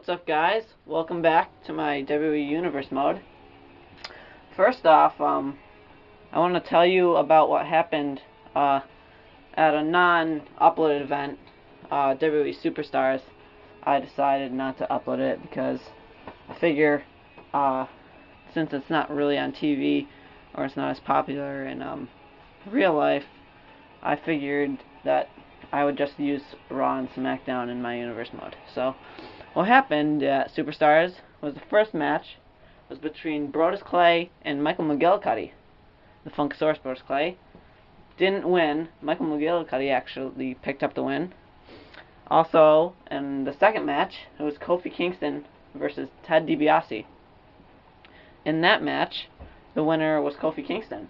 What's up, guys? Welcome back to my WWE Universe mode. First off, I want to tell you about what happened at a non-uploaded event, WWE Superstars. I decided not to upload it because I figure since it's not really on TV or it's not as popular in real life, I figured that I would just use Raw and SmackDown in my Universe mode. So what happened at Superstars was the first match was between Brodus Clay and Michael McGillicuddy. The Funkasaurus Brodus Clay didn't win. Michael McGillicuddy actually picked up the win. Also, in the second match, it was Kofi Kingston versus Ted DiBiase. In that match, the winner was Kofi Kingston.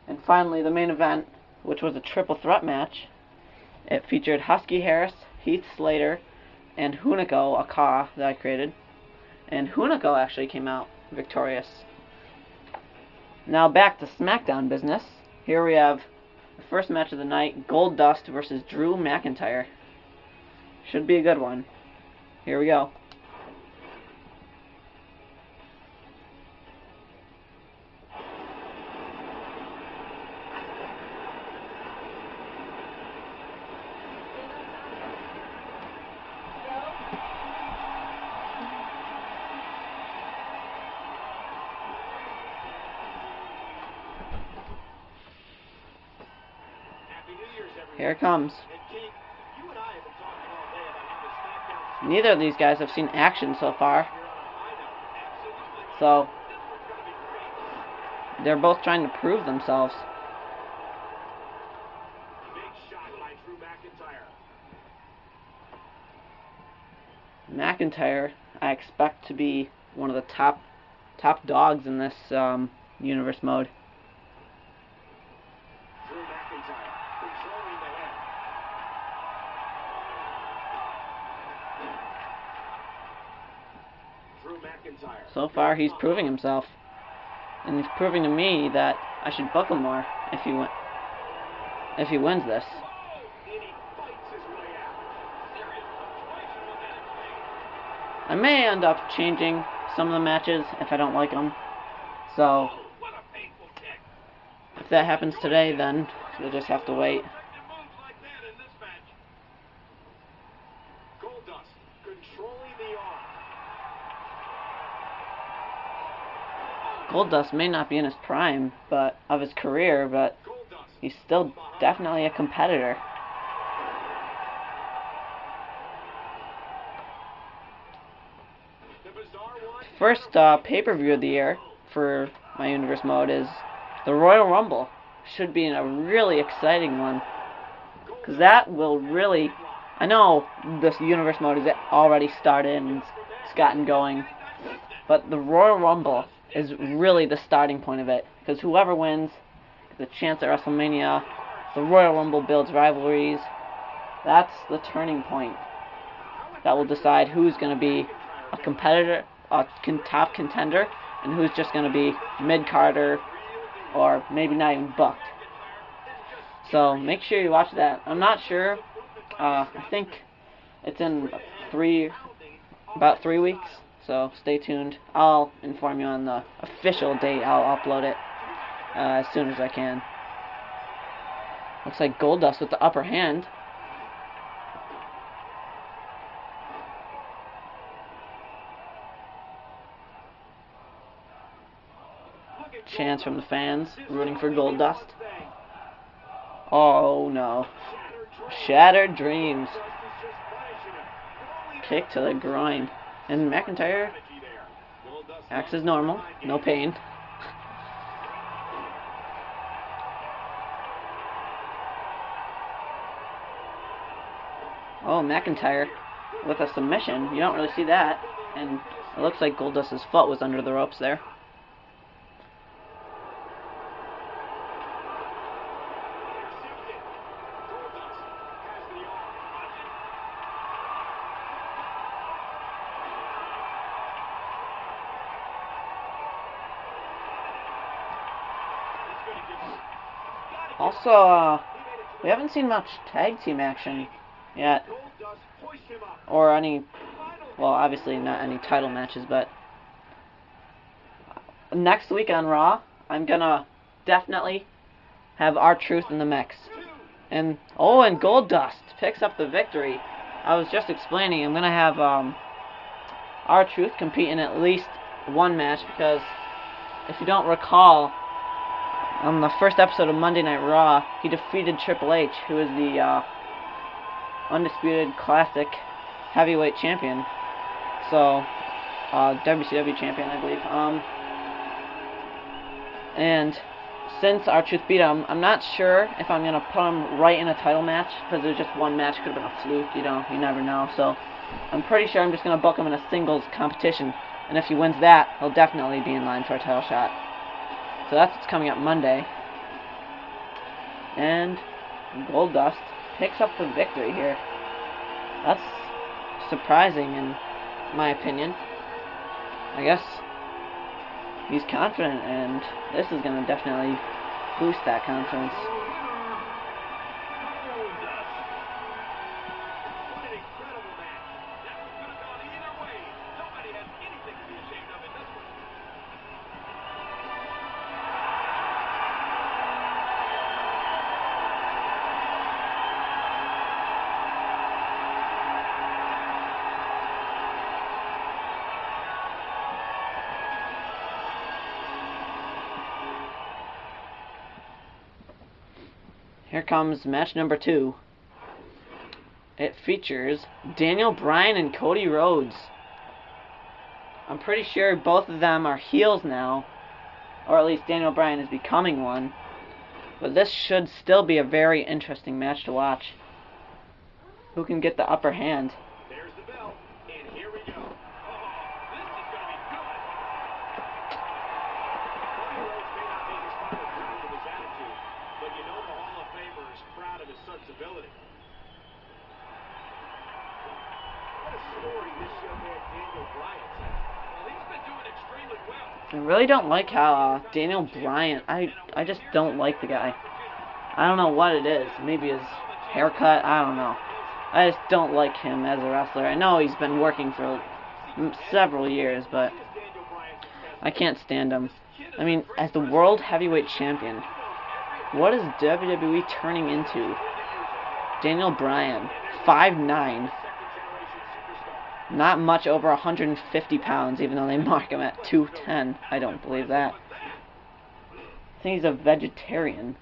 And finally, the main event, which was a triple threat match, it featured Husky Harris, Heath Slater, and Hunico, a car that I created. And Hunico actually came out victorious. Now back to SmackDown business. Here we have the first match of the night, Goldust versus Drew McIntyre. Should be a good one. Here we go. Here it comes. Neither of these guys have seen action so far. So they're both trying to prove themselves. McIntyre, I expect to be one of the top dogs in this universe mode. So far, he's proving himself, and he's proving to me that I should book him more if he wins this. I may end up changing some of the matches if I don't like them. So if that happens today, then you'll just have to wait. Goldust may not be in his prime of his career, but he's still definitely a competitor. First pay-per-view of the year for my Universe mode is the Royal Rumble. Should be a really exciting one, because that will really... I know this Universe mode is already started and it's gotten going, but the Royal Rumble is really the starting point of it, because whoever wins gets a chance at WrestleMania. The Royal Rumble builds rivalries. That's the turning point that will decide who's going to be a competitor, a top contender, and who's just going to be mid-carder or maybe not even booked. So make sure you watch that. I'm not sure. I think it's in about 3 weeks. So stay tuned. I'll inform you on the official date. I'll upload it as soon as I can. Looks like Goldust with the upper hand. Chants from the fans rooting for Goldust. Oh no. Shattered dreams. Kick to the groin. And McIntyre acts as normal, no pain. Oh, McIntyre with a submission. You don't really see that. And it looks like Goldust's foot was under the ropes there. Also, we haven't seen much tag team action yet, or any Well, obviously not any title matches, but next week on Raw, I'm gonna definitely have R-Truth in the mix. And Goldust picks up the victory. I was just explaining, I'm gonna have R-Truth compete in at least one match, because if you don't recall, on the first episode of Monday Night Raw, he defeated Triple H, who is the undisputed classic heavyweight champion. So, WCW champion, I believe. And since R-Truth beat him, I'm not sure if I'm going to put him right in a title match, because there's just one match, could have been a fluke, you never know. So, I'm pretty sure I'm just going to book him in a singles competition, and if he wins that, he'll definitely be in line for a title shot. So that's what's coming up Monday. And Goldust picks up the victory here. That's surprising in my opinion. I guess he's confident, and this is going to definitely boost that confidence. Here comes match number 2. It features Daniel Bryan and Cody Rhodes. I'm pretty sure both of them are heels now, or at least Daniel Bryan is becoming one. But this should still be a very interesting match to watch. Who can get the upper hand? There's the bell, and here we go. This is going to be good. Cody Rhodes may not be his father proud of his attitude, but you know the Hall of Famer is proud of his son's ability. What a story this young man Daniel Bryan's had. Well, he's been doing extremely well. I really don't like how Daniel Bryan, I just don't like the guy. I don't know what it is. Maybe his haircut, I don't know. I just don't like him as a wrestler. I know he's been working for several years, but I can't stand him. I mean, as the World Heavyweight Champion, what is WWE turning into? Daniel Bryan, 5'9", not much over 150 pounds, even though they mark him at 210. I don't believe that. I think he's a vegetarian.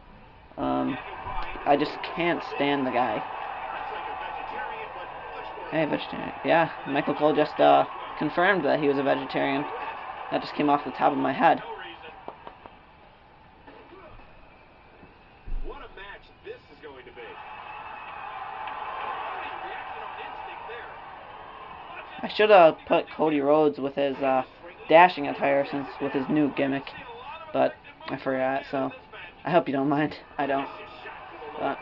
I just can't stand the guy. Hey, vegetarian. Yeah, Michael Cole just confirmed that he was a vegetarian. That just came off the top of my head. What a match this is going to be. I should have put Cody Rhodes with his dashing attire since with his new gimmick, but I forgot, so I hope you don't mind. I don't. But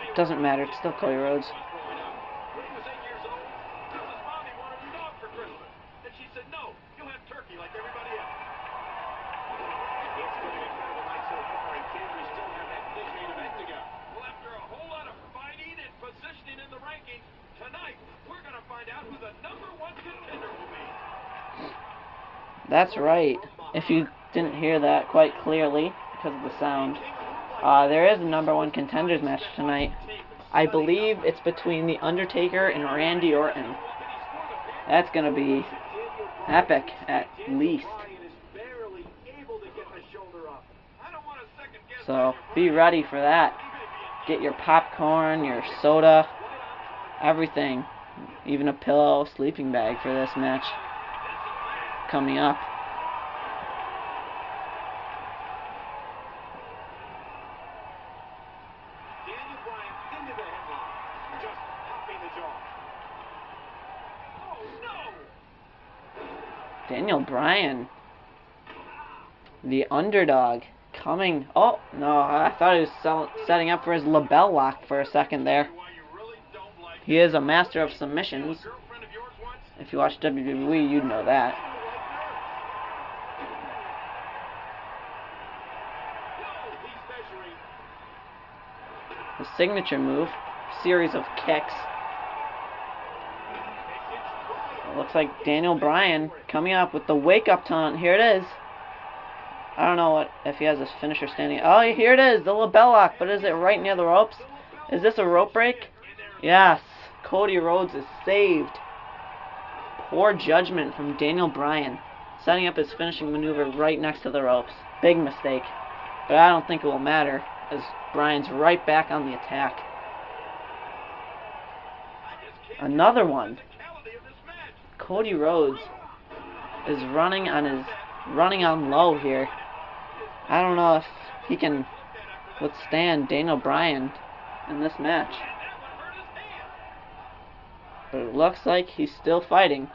it doesn't matter, it's still Cody Rhodes. That's right. If you didn't hear that quite clearly because of the sound, there is a #1 Contenders match tonight. I believe it's between The Undertaker and Randy Orton. That's going to be epic, at least. So, be ready for that. Get your popcorn, your soda, everything. Even a pillow, sleeping bag for this match coming up. Daniel Bryan into the headlock, just popping the jaw. Oh no! Daniel Bryan, the underdog, coming. Oh no, I thought he was setting up for his label lock for a second there. He is a master of submissions. If you watch WWE, you'd know that. The signature move, series of kicks. Looks like Daniel Bryan coming up with the wake-up taunt. Here it is. I don't know if he has his finisher standing. Oh, here it is, the LeBell Lock, but is it right near the ropes? Is this a rope break? Yes. Cody Rhodes is saved. Poor judgment from Daniel Bryan, setting up his finishing maneuver right next to the ropes. Big mistake. But I don't think it will matter, as Bryan's right back on the attack. Another one. Cody Rhodes is running on low here. I don't know if he can withstand Daniel Bryan in this match. But it looks like he's still fighting.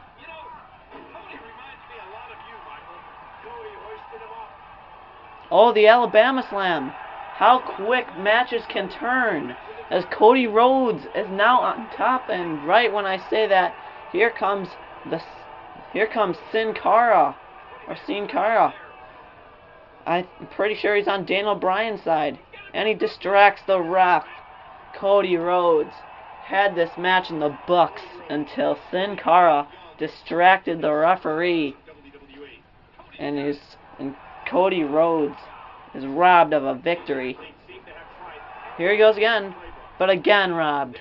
Oh, the Alabama Slam. How quick matches can turn. As Cody Rhodes is now on top, and right when I say that, here comes Sin Cara. I'm pretty sure he's on Daniel Bryan's side. And he distracts the ref. Cody Rhodes had this match in the books until Sin Cara distracted the referee. And Cody Rhodes is robbed of a victory. Here he goes again. But again robbed.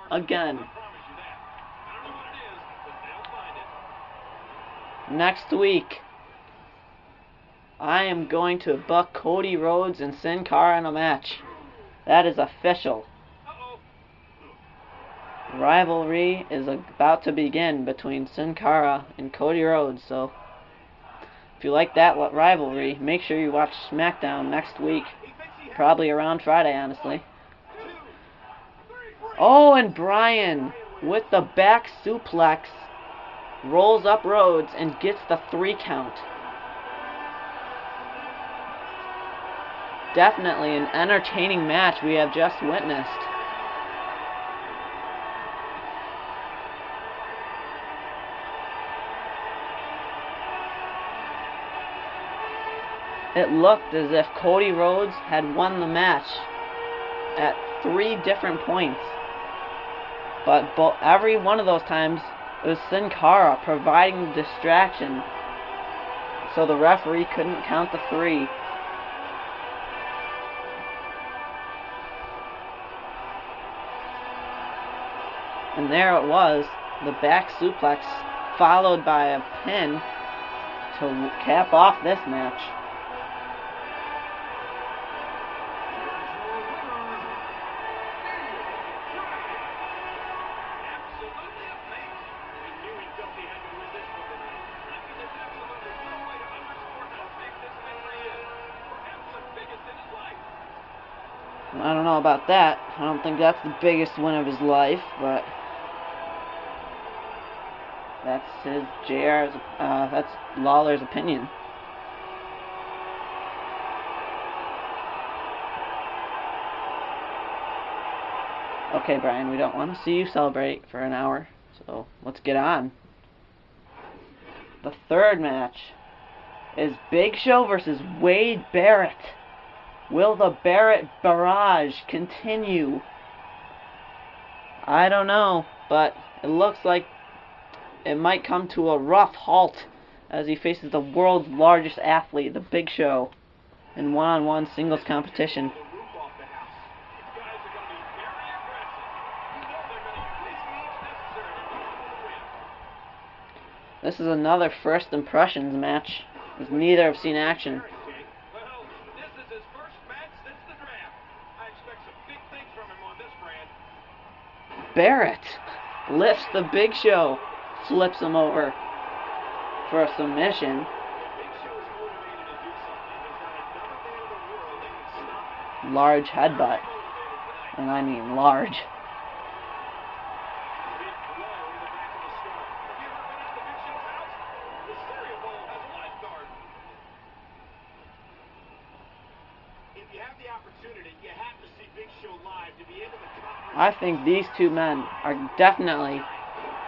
Again. Next week, I am going to book Cody Rhodes and Sin Cara in a match. That is official. Rivalry is about to begin between Sin Cara and Cody Rhodes, so if you like that rivalry, make sure you watch SmackDown next week. Probably around Friday, honestly. Oh, and Bryan with the back suplex rolls up Rhodes and gets the 3 count. Definitely an entertaining match we have just witnessed. It looked as if Cody Rhodes had won the match at 3 different points. But every one of those times, it was Sin Cara providing the distraction, so the referee couldn't count the 3. And there it was, the back suplex followed by a pin to cap off this match. I don't know about that. I don't think that's the biggest win of his life, but that's Lawler's opinion. Okay, Bryan, we don't want to see you celebrate for an hour, so let's get on. The third match is Big Show versus Wade Barrett. Will the Barrett barrage continue? I don't know, but it looks like it might come to a rough halt as he faces the world's largest athlete, the Big Show, in one-on-one singles competition. This is another first impressions match, as neither have seen action. Barrett lifts the Big Show, flips him over for a submission. Large headbutt, and I mean large. I think these two men are definitely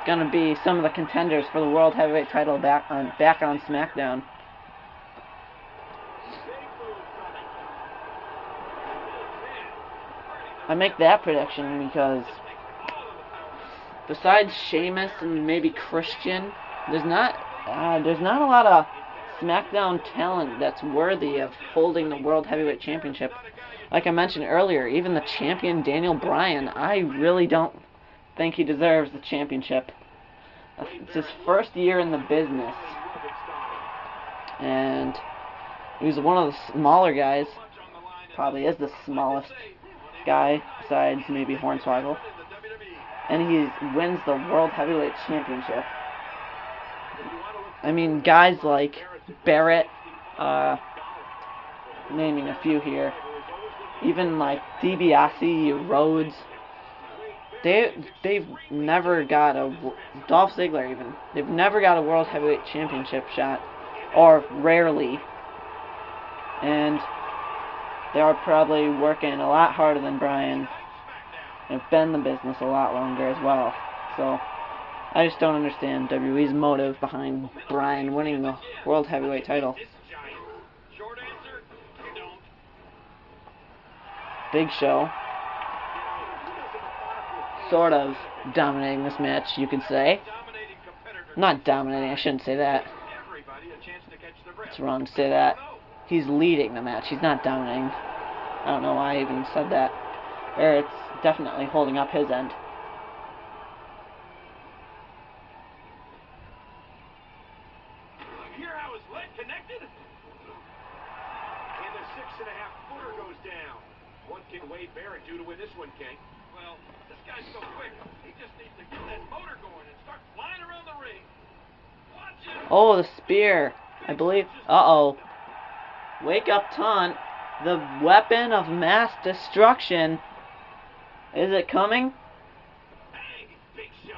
going to be some of the contenders for the World Heavyweight title back on SmackDown. I make that prediction because besides Sheamus and maybe Christian, there's not a lot of SmackDown talent that's worthy of holding the World Heavyweight Championship. Like I mentioned earlier, even the champion Daniel Bryan, I really don't think he deserves the championship. It's his first year in the business, and he was one of the smaller guys. Probably is the smallest guy besides maybe Hornswoggle, and he wins the World Heavyweight Championship. I mean, guys like Barrett, naming a few here, even like DiBiase, Rhodes, they've never got a, Dolph Ziggler even, they've never got a World Heavyweight Championship shot, or rarely, and they are probably working a lot harder than Bryan, and have been in the business a lot longer as well. So I just don't understand WWE's motive behind Bryan winning the World Heavyweight title. Big Show, sort of dominating this match, you could say. Not dominating, I shouldn't say that. It's wrong to say that. He's leading the match, he's not dominating. I don't know why I even said that. Barrett's definitely holding up his end. Hear how his leg connected? And the 6.5-footer goes down. What can Wade Barrett do to win this one, King? Well, this guy's so quick. He just needs to get that motor going and start flying around the ring. Watch it. Oh, the spear, I believe. Uh-oh. Wake up taunt. The weapon of mass destruction. Is it coming?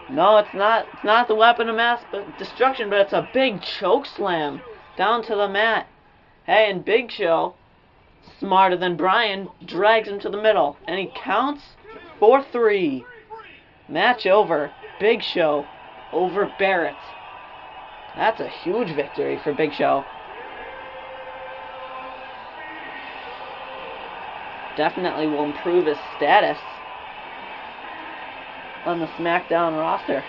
No, it's not. It's not the weapon of mass destruction, but it's a big choke slam down to the mat. Hey, and Big Show, smarter than Bryan, drags him to the middle, and he counts for 3. Match over. Big Show over Barrett. That's a huge victory for Big Show. Definitely will improve his status on the SmackDown roster.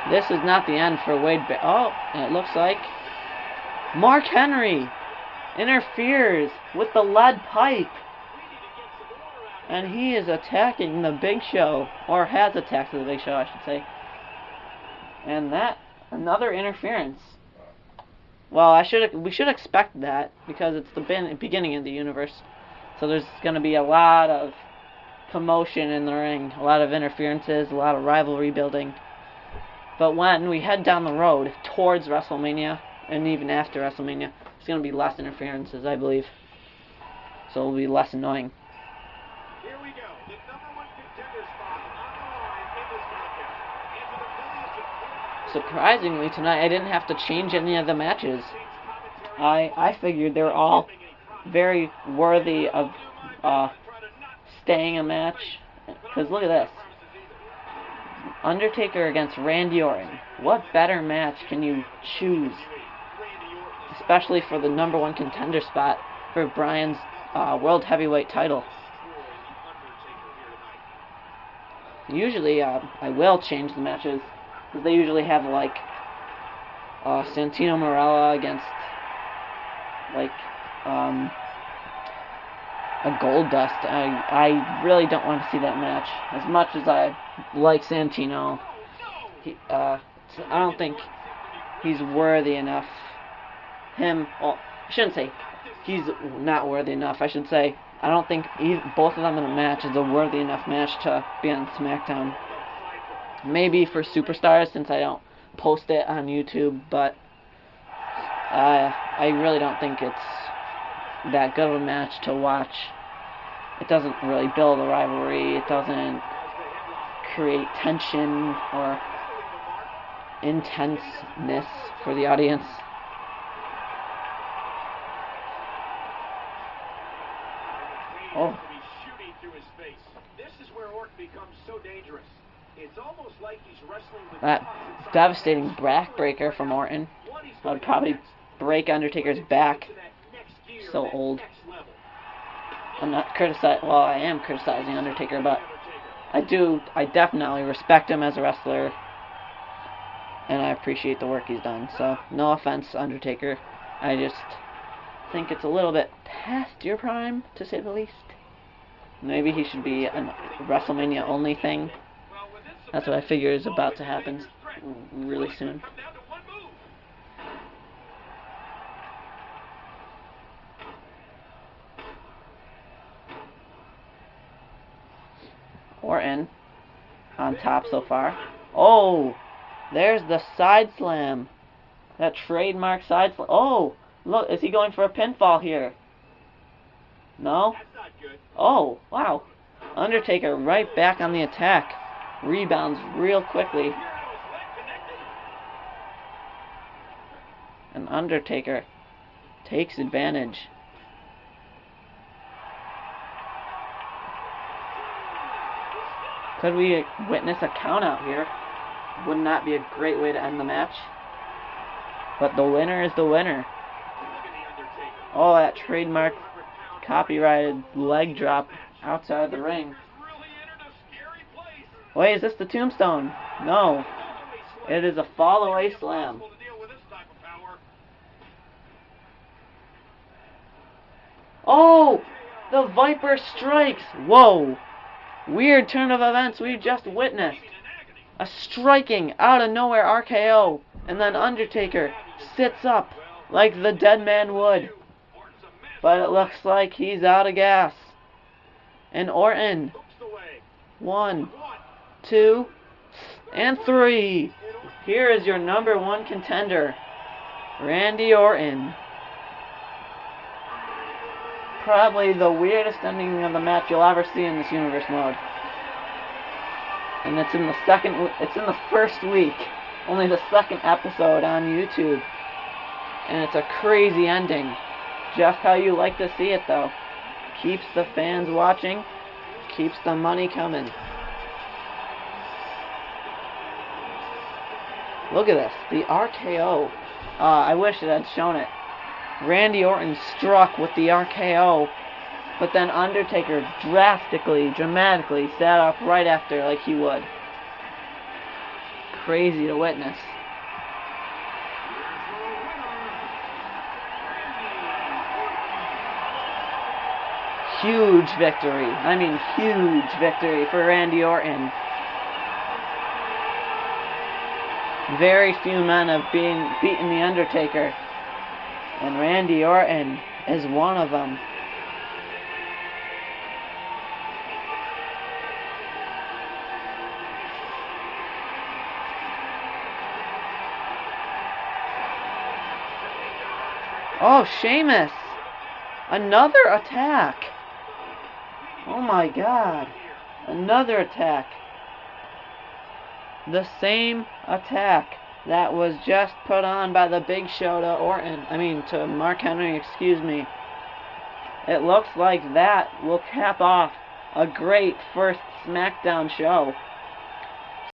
This is not the end for Wade Barrett. Oh, it looks like Mark Henry interferes with the lead pipe. And he is attacking the Big Show, or has attacked the Big Show, I should say. And that, another interference. Well, we should expect that, because it's the beginning of the universe. So there's going to be a lot of commotion in the ring, a lot of interferences, a lot of rivalry building. But when we head down the road towards WrestleMania, and even after WrestleMania, there's going to be less interferences, I believe. So it'll be less annoying. Here we go. The #1 contender spot on the line in this matchup. Surprisingly, tonight I didn't have to change any of the matches. I figured they were all very worthy of staying a match. Because look at this. Undertaker against Randy Orton. What better match can you choose? Especially for the #1 contender spot for Bryan's World Heavyweight title. Usually, I will change the matches, because they usually have, like, Santino Marella against, like, a Goldust. I really don't want to see that match. As much as I like Santino, I don't think he's worthy enough. Well, I shouldn't say he's not worthy enough. I should say I don't think both of them in a match is a worthy enough match to be on SmackDown. Maybe for Superstars, since I don't post it on YouTube, but I really don't think it's that good of a match to watch. It doesn't really build a rivalry. It doesn't create tension or intenseness for the audience. Oh. This is where Orton becomes so dangerous. It's almost like he's wrestling with that devastating backbreaker from Orton. That would probably break Undertaker's back. So old. I'm not criticizing. Well, I am criticizing Undertaker, but I definitely respect him as a wrestler, and I appreciate the work he's done. So, no offense, Undertaker. I just think it's a little bit past your prime, to say the least. Maybe he should be a WrestleMania only thing. That's what I figure is about to happen really soon. Orton on top so far. Oh, there's the side slam. That trademark side slam. Oh, look, is he going for a pinfall here? No? Oh, wow. Undertaker right back on the attack. Rebounds real quickly. And Undertaker takes advantage. Could we witness a countout here? Would not be a great way to end the match. But the winner is the winner. Oh, that trademark copyrighted leg drop outside the ring. Wait, is this the tombstone? No. It is a fall away slam. Oh! The Viper strikes! Whoa! Weird turn of events we just witnessed. A striking out of nowhere RKO, and then Undertaker sits up like the dead man would. But it looks like he's out of gas. And Orton. 1, 2, and 3. Here is your number 1 contender, Randy Orton. Probably the weirdest ending of the match you'll ever see in this universe mode. And it's in the first week. Only the second episode on YouTube. And it's a crazy ending. Just how you like to see it, though. Keeps the fans watching. Keeps the money coming. Look at this. The RKO. I wish it had shown it. Randy Orton struck with the RKO, but then Undertaker dramatically sat up right after like he would. Crazy to witness. Huge victory. I mean huge victory for Randy Orton. Very few men have beaten The Undertaker. And Randy Orton is one of them. Oh, Sheamus! Another attack! Oh my God. Another attack. The same attack that was just put on by the Big Show to Mark Henry, excuse me. It looks like that will cap off a great first SmackDown show.